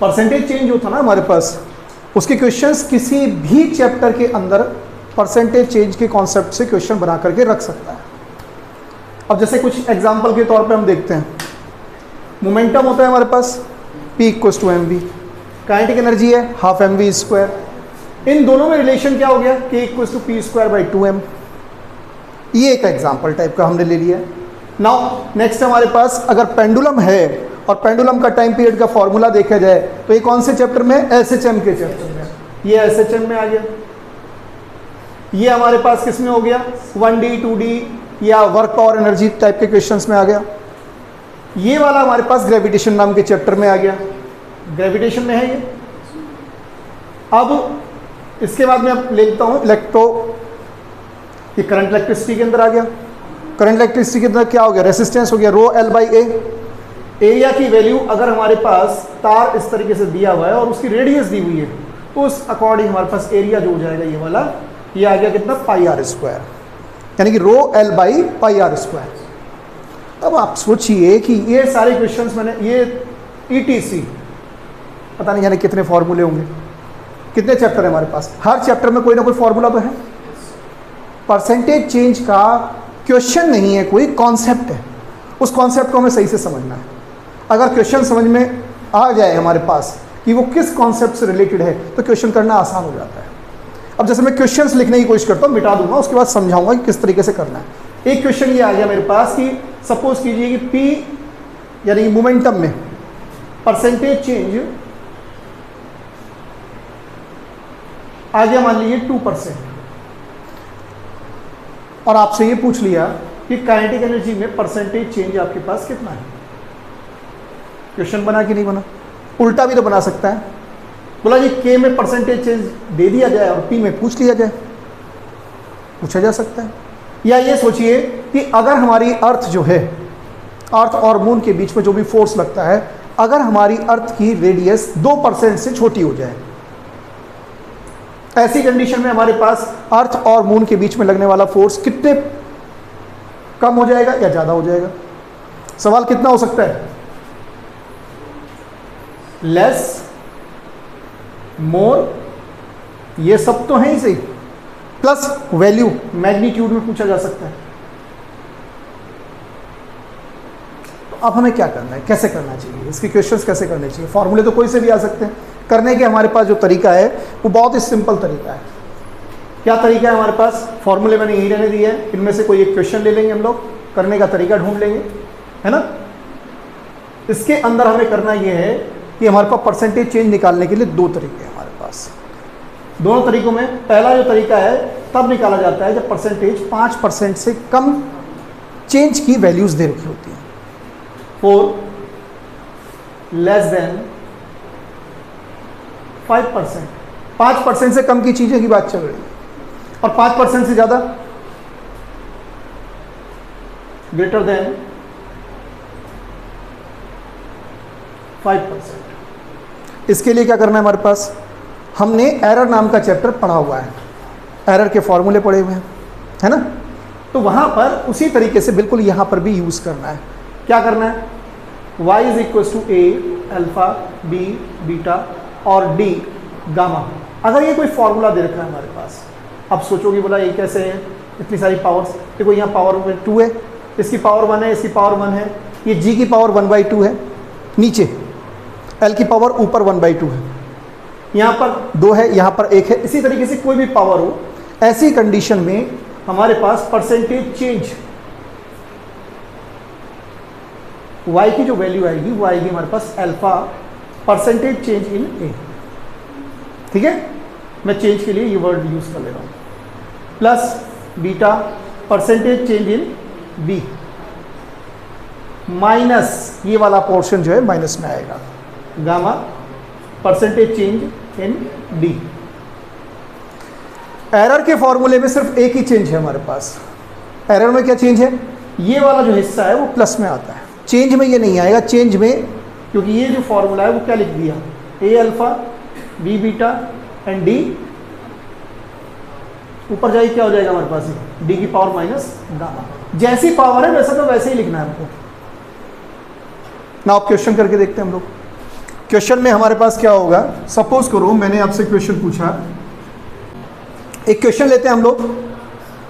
Percentage change जो था ना हमारे पास, उसके क्वेश्चंस किसी भी चैप्टर के अंदर परसेंटेज चेंज के कॉन्सेप्ट से क्वेश्चन बना करके रख सकता है। अब जैसे कुछ एग्जांपल के तौर पे हम देखते हैं, मोमेंटम होता है हमारे पास P equals to mv, kinetic energy है हाफ mv²। इन दोनों में रिलेशन क्या हो गया, K इक्वल्स टू p²/2m। ये एक एग्जांपल टाइप का हमने ले लिया है। नाउ नेक्स्ट हमारे पास अगर पेंडुलम है और पेंडुलम का टाइम पीरियड का फॉर्मूला देखा जाए तो ये कौन से चैप्टर में, SHM के चैप्टर में। ये SHM में आ गया। ये हमारे पास किस में हो गया, 1D 2D या वर्क पावर एनर्जी टाइप के क्वेश्चंस में आ गया। ये वाला हमारे पास ग्रेविटेशन नाम के चैप्टर में आ गया, ग्रेविटेशन में है ये। अब इसके बाद मैं ले लेता हूँ ये करंट इलेक्ट्रिसिटी के अंदर आ गया। करंट इलेक्ट्रिसिटी के अंदर क्या हो गया, रेसिस्टेंस हो गया ρL/A। एरिया की वैल्यू अगर हमारे पास तार इस तरीके से दिया हुआ है और उसकी रेडियस दी हुई है तो उस अकॉर्डिंग हमारे पास एरिया जो हो जाएगा ये वाला, ये आ गया कितना, πr², यानी कि ρL/πr²। अब आप सोचिए कि ये सारे क्वेश्चंस मैंने ये ETC पता नहीं जाने कितने फॉर्मूले होंगे, कितने चैप्टर है हमारे पास, हर चैप्टर में कोई ना कोई फॉर्मूला तो है। परसेंटेज चेंज का क्वेश्चन नहीं है, कोई कॉन्सेप्ट है। उस कॉन्सेप्ट को हमें सही से समझना है। अगर क्वेश्चन समझ में आ जाए हमारे पास कि वो किस कॉन्सेप्ट से रिलेटेड है तो क्वेश्चन करना आसान हो जाता है। अब जैसे मैं क्वेश्चंस लिखने की कोशिश करता हूँ, मिटा दूंगा, उसके बाद समझाऊंगा कि किस तरीके से करना है। एक क्वेश्चन ये आ गया मेरे पास कि सपोज कीजिए कि P यानी मोमेंटम में परसेंटेज चेंज आ गया मान लीजिए 2%, और आपसे ये पूछ लिया कि काइनेटिक एनर्जी में परसेंटेज चेंज आपके पास कितना है। क्वेश्चन बना कि नहीं बना, उल्टा भी तो बना सकता है। बोला जी K में परसेंटेज चेंज दे दिया जाए और P में पूछ लिया जाए, पूछा जा सकता है। या ये सोचिए कि अगर हमारी अर्थ जो है, अर्थ और मून के बीच में जो भी फोर्स लगता है, अगर हमारी अर्थ की रेडियस 2% से छोटी हो जाए, ऐसी कंडीशन में हमारे पास अर्थ और मून के बीच में लगने वाला फोर्स कितने कम हो जाएगा या ज़्यादा हो जाएगा। सवाल कितना हो सकता है, लेस, मोर, ये सब तो है ही सही, प्लस वैल्यू मैग्नीट्यूड में पूछा जा सकता है। तो अब हमें क्या करना है, कैसे करना चाहिए, इसके क्वेश्चंस कैसे करने चाहिए। फॉर्मूले तो कोई से भी आ सकते हैं, करने के हमारे पास जो तरीका है वो बहुत ही सिंपल तरीका है। क्या तरीका है हमारे पास, फॉर्मूले मैंने यही रहने दिया है, इनमें से कोई एक क्वेश्चन ले लेंगे हम लोग, करने का तरीका ढूंढ लेंगे, है ना। इसके अंदर हमें करना ये है कि हमारे पास परसेंटेज चेंज निकालने के लिए दो तरीके हैं हमारे पास। दोनों तरीकों में पहला जो तरीका है तब निकाला जाता है जब परसेंटेज 5% से कम चेंज की वैल्यूज दे रखी होती हैं। 4 लेस देन 5%, 5% से कम की चीज़ों की बात चल रही है, और 5% से ज़्यादा ग्रेटर देन 5%। इसके लिए क्या करना है हमारे पास, हमने एरर नाम का चैप्टर पढ़ा हुआ है, एरर के फॉर्मूले पढ़े हुए हैं, है ना। तो वहाँ पर उसी तरीके से बिल्कुल यहाँ पर भी यूज़ करना है। क्या करना है, y is equal to a alpha b beta और d गामा। अगर ये कोई फॉर्मूला दे रखा है हमारे पास, अब सोचोगे बोला ये कैसे है, इतनी सारी पावर्स, देखो यहाँ पावर 2 है, इसकी पावर 1 है, इसकी पावर 1 है, ये g की पावर 1/2 है, नीचे l की पावर ऊपर 1/2 है, यहाँ पर 2 है, यहाँ पर 1 है। इसी तरीके से कोई भी पावर हो, ऐसी कंडीशन में हमारे पास परसेंटेज चेंज y की जो वैल्यू आएगी वो आएगी हमारे पास alpha percentage change in a। ठीक है, मैं चेंज के लिए ये वर्ड यूज कर ले रहा हूँ, प्लस बीटा परसेंटेज चेंज इन b, माइनस ये वाला पोर्शन जो है माइनस में आएगा, गामा परसेंटेज चेंज इन d। एरर के फॉर्मूले में सिर्फ एक ही चेंज है हमारे पास। एरर में क्या चेंज है, ये वाला जो हिस्सा है वो प्लस में आता है, चेंज में ये नहीं आएगा। चेंज में क्योंकि ये जो फॉर्मूला है वो क्या लिख दिया, a alpha b beta and d, ऊपर जाएगी क्या हो जाएगा हमारे पास, d की पावर माइनस गामा। जैसी पावर है वैसा तो वैसे ही लिखना है हमको ना। आप क्वेश्चन करके देखते हैं हम लोग। क्वेश्चन में हमारे पास क्या होगा, सपोज करो मैंने आपसे क्वेश्चन पूछा, एक क्वेश्चन लेते हैं हम लोग,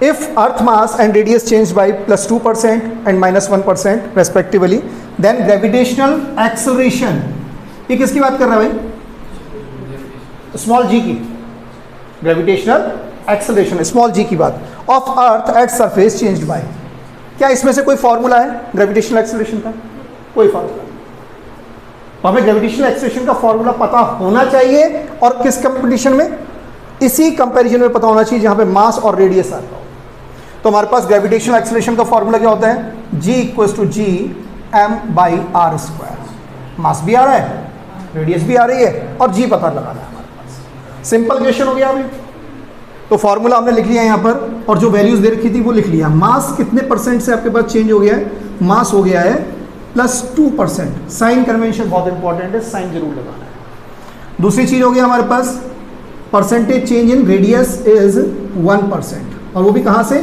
if earth mass and radius change by +2% and -1% respectively, then gravitational acceleration, ये किसकी बात कर रहा है भाई, स्मॉल जी की, ग्रेविटेशनल एक्सेलरेशन स्मॉल जी की बात, of earth at surface changed by, क्या इसमें से कोई फॉर्मूला है ग्रेविटेशनल एक्सेलरेशन का, कोई फॉर्मूला, तो हमें ग्रेविटेशनल एक्सेलरेशन का फॉर्मूला पता होना चाहिए, और किस कंपटीशन में, इसी कंपैरिजन में पता होना चाहिए जहां पे मास और रेडियस आता हो। तो हमारे पास ग्रेविटेशनल एक्सेलरेशन का फॉर्मूला क्या होता है, G = G(m/r²), मास भी आ रहा है, रेडियस भी आ रही है, और G पता लगाना है हमारे पास। सिंपल क्वेश्चन हो गया अभी, तो फॉर्मूला हमने लिख लिया यहाँ पर, और जो वैल्यूज दे रखी थी वो लिख लिया। मास कितने परसेंट से आपके पास चेंज हो गया है, मास हो गया है +2%। साइन कन्वेंशन बहुत इंपॉर्टेंट है, साइन जरूर लगाना है। दूसरी चीज हो गया हमारे पास, percentage change in radius is 1%, और वो भी कहाँ से,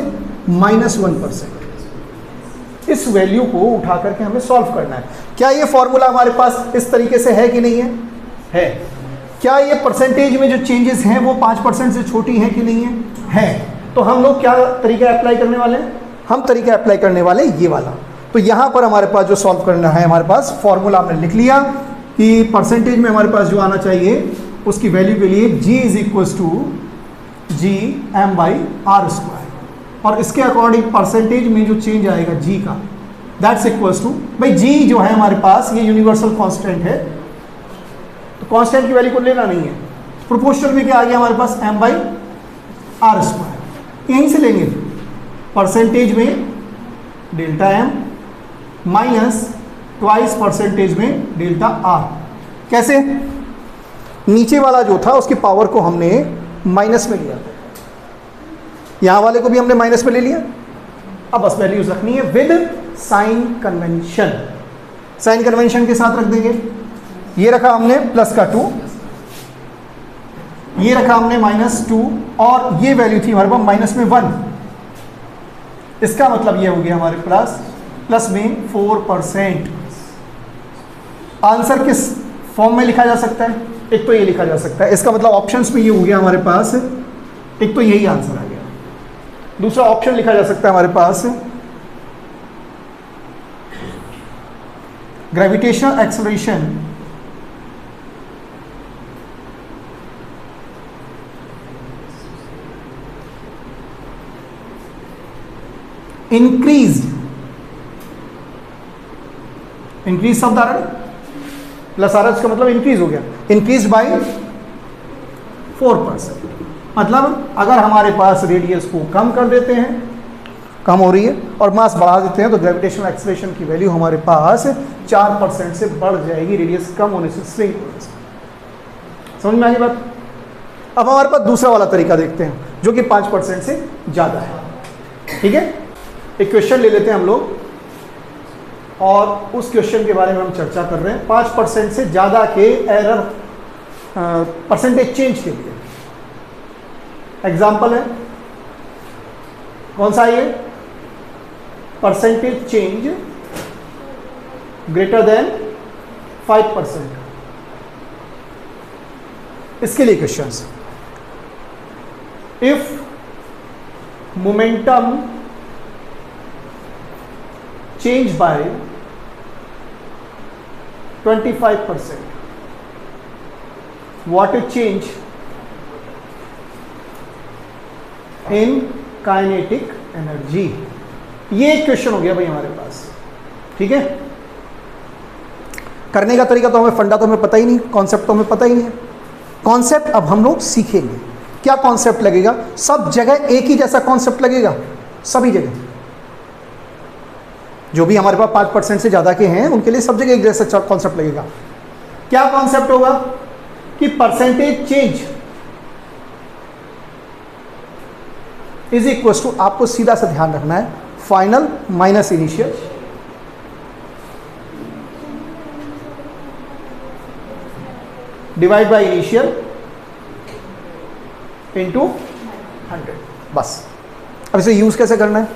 -1%। इस वैल्यू को उठा करके हमें सॉल्व करना है। क्या ये फॉर्मूला हमारे पास इस तरीके से है कि नहीं है, है। क्या ये परसेंटेज में जो चेंजेस हैं वो 5% से छोटी हैं कि नहीं है, तो हम लोग क्या तरीका अप्लाई करने वाले हैं, हम तरीका अप्लाई करने वाले ये वाला। तो यहाँ पर हमारे पास जो सॉल्व करना है, हमारे पास फॉर्मूला हमने लिख लिया कि परसेंटेज में हमारे पास जो आना चाहिए उसकी वैल्यू के लिए G = G(m/r²), और इसके अकॉर्डिंग परसेंटेज में जो चेंज आएगा G का, दैट्स इक्वल्स टू, भाई G जो है हमारे पास ये यूनिवर्सल कांस्टेंट है, तो कांस्टेंट की वैल्यू को लेना नहीं है, प्रोपोर्शनल में क्या आ गया हमारे पास, m/r², यहीं से लेंगे, परसेंटेज में ΔM माइनस ट्वाइस परसेंटेज में ΔR। कैसे, नीचे वाला जो था उसकी पावर को हमने माइनस में लिया, यहां वाले को भी हमने माइनस में ले लिया, अब बस वैल्यूज रखनी है with sign convention, sign convention के साथ रख देंगे। ये रखा हमने +2, ये रखा हमने -2, और ये वैल्यू थी हमारे पास माइनस में 1, इसका मतलब ये हो गया हमारे प्लस में 4%। आंसर किस फॉर्म में लिखा जा सकता है, एक तो ये लिखा जा सकता है, इसका मतलब ऑप्शंस में ये हो गया हमारे पास, एक तो यही आंसर आ गया। दूसरा ऑप्शन लिखा जा सकता है हमारे पास, ग्रेविटेशनल एक्सेलरेशन इंक्रीज शब्द आ रहा है, प्लस आ रहा है, इसका मतलब इंक्रीज हो गया, इंक्रीज बाय 4%। मतलब अगर हमारे पास रेडियस को कम कर देते हैं, कम हो रही है, और मास बढ़ा देते हैं, तो ग्रेविटेशनल एक्सेलरेशन की वैल्यू हमारे पास 4% से बढ़ जाएगी, रेडियस कम होने से, स्विंग होने से। समझ में आ गई बात। अब हमारे पास दूसरा वाला तरीका देखते हैं जो कि 5% से ज़्यादा है। ठीक है, एक क्वेश्चन ले लेते हैं हम लोग, और उस क्वेश्चन के बारे में हम चर्चा कर रहे हैं, 5% से ज़्यादा के एरर परसेंटेज चेंज के लिए। एग्जाम्पल है, कौन सा ये, परसेंटेज चेंज ग्रेटर देन 5%, इसके लिए questions. If momentum change bye 25%, what a change in kinetic energy। ये एक क्वेश्चन हो गया भाई हमारे पास। ठीक है, करने का तरीका तो हमें, फंडा तो हमें पता ही नहीं, कॉन्सेप्ट तो हमें पता ही नहीं है। कॉन्सेप्ट अब हम लोग सीखेंगे। क्या कॉन्सेप्ट लगेगा, सब जगह एक ही जैसा कॉन्सेप्ट लगेगा, सभी जगह जो भी हमारे पास 5% से ज़्यादा के हैं उनके लिए सब जगह एक जैसा कॉन्सेप्ट लगेगा। क्या कॉन्सेप्ट होगा कि percentage change is equal to, आपको सीधा सा ध्यान रखना है, final minus initial, divide by initial into 100। बस अब इसे यूज कैसे करना है,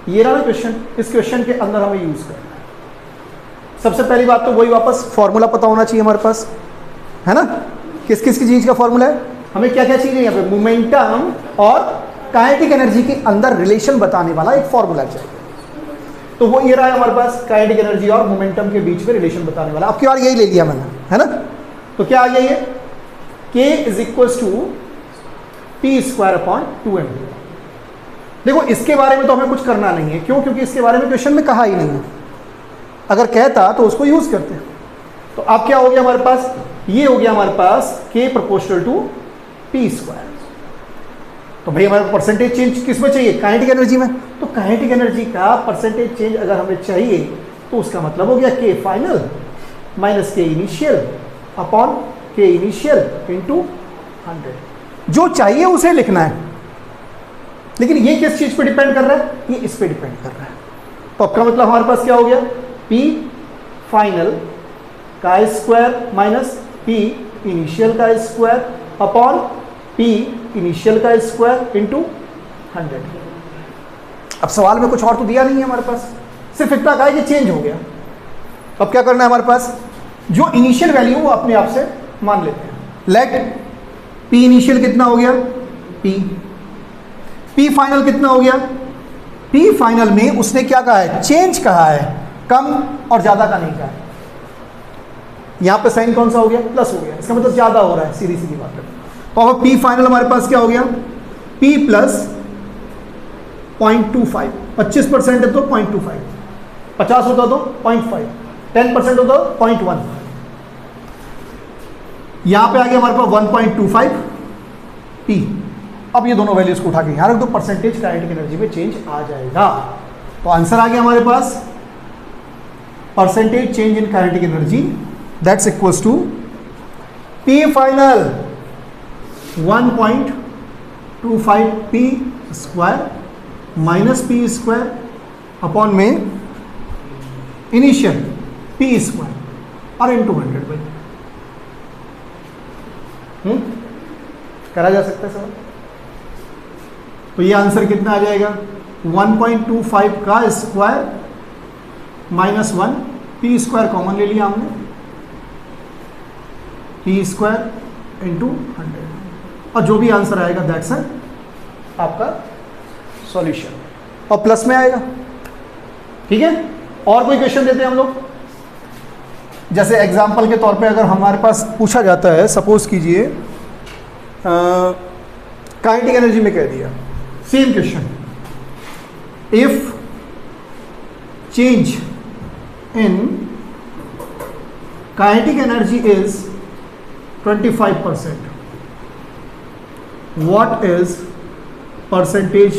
ये रहा क्वेश्चन, इस क्वेश्चन के अंदर हमें यूज करना है। सबसे पहली बात तो वही वापस फॉर्मूला पता होना चाहिए हमारे पास, है ना। किस किस की चीज का फॉर्मूला है, हमें क्या क्या चाहिए यहाँ पे, मोमेंटम और काइनेटिक एनर्जी के अंदर रिलेशन बताने वाला एक फॉर्मूला चाहिए। तो वो ये रहा है हमारे पास, काइनेटिक एनर्जी और मोमेंटम के बीच में रिलेशन बताने वाला। अब की बार यही ले लिया मैंने, है ना। तो क्या आ गया ये, K is equal to P square upon 2m। देखो इसके बारे में तो हमें कुछ करना नहीं है, क्यों, क्योंकि इसके बारे में क्वेश्चन में कहा ही नहीं है। अगर कहता तो उसको यूज करते। तो अब क्या हो गया हमारे पास, ये हो गया हमारे पास K proportional to P square. तो भाई हमारे परसेंटेज चेंज किस में चाहिए, काइनेटिक एनर्जी में। तो काइनेटिक एनर्जी का परसेंटेज चेंज अगर हमें चाहिए तो उसका मतलब हो गया K final minus K initial upon K initial into 100। जो चाहिए उसे लिखना है, लेकिन ये किस चीज पे डिपेंड कर रहा है, ये इस पे डिपेंड कर रहा है। तो आपका मतलब हमारे पास क्या हो गया, P फाइनल का स्क्वायर माइनस P इनिशियल का स्क्वायर अपॉन P इनिशियल का स्क्वायर इंटू 100। अब सवाल में कुछ और तो दिया नहीं है हमारे पास, सिर्फ इतना कहा है कि चेंज हो गया। अब क्या करना है हमारे पास, जो इनिशियल वैल्यू वो अपने आप से मान लेते हैं। लेट P इनिशियल कितना हो गया, P फाइनल कितना हो गया, P फाइनल में उसने क्या कहा है, चेंज कहा है, कम और ज्यादा का नहीं कहा है। यहां पे साइन कौन सा हो गया, प्लस हो गया, इसका मतलब ज्यादा हो रहा है, सीधी सीधी बात है। तो अब P फाइनल हमारे पास क्या हो गया, P प्लस 0.25, 25% है तो 0.25, 50 होता तो 0.5, 10% होता तो 0.1। यहां पे आ गया हमारे पास 1.25 P। अब ये दोनों वैल्यूज को उठा के यहां रख दो, परसेंटेज काइनेटिक एनर्जी में चेंज आ जाएगा। तो आंसर आ गया हमारे पास, percentage change in kinetic energy that's equals to P final 1.25 P square minus P square upon में इनिशियल P स्क्वायर और इंटू 100 भाई। करा जा सकता है सर। तो ये आंसर कितना आ जाएगा, 1.25 का square minus 1 P square common ले लिया हमने, P स्क्वायर इंटू 100 और जो भी आंसर आएगा दैट्स आपका सॉल्यूशन, और प्लस में आएगा। ठीक है, और कोई क्वेश्चन देते हैं हम लोग। जैसे एग्जाम्पल के तौर पे अगर हमारे पास पूछा जाता है, सपोज कीजिए काइनेटिक एनर्जी में कह दिया, same question, if change in kinetic energy is 25%, what is percentage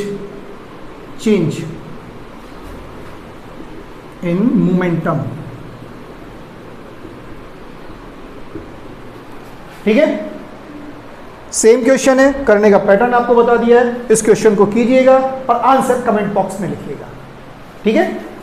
change in momentum। ठीक है, सेम क्वेश्चन है, करने का पैटर्न आपको बता दिया है। इस क्वेश्चन को कीजिएगा और आंसर कमेंट बॉक्स में लिखिएगा। ठीक है।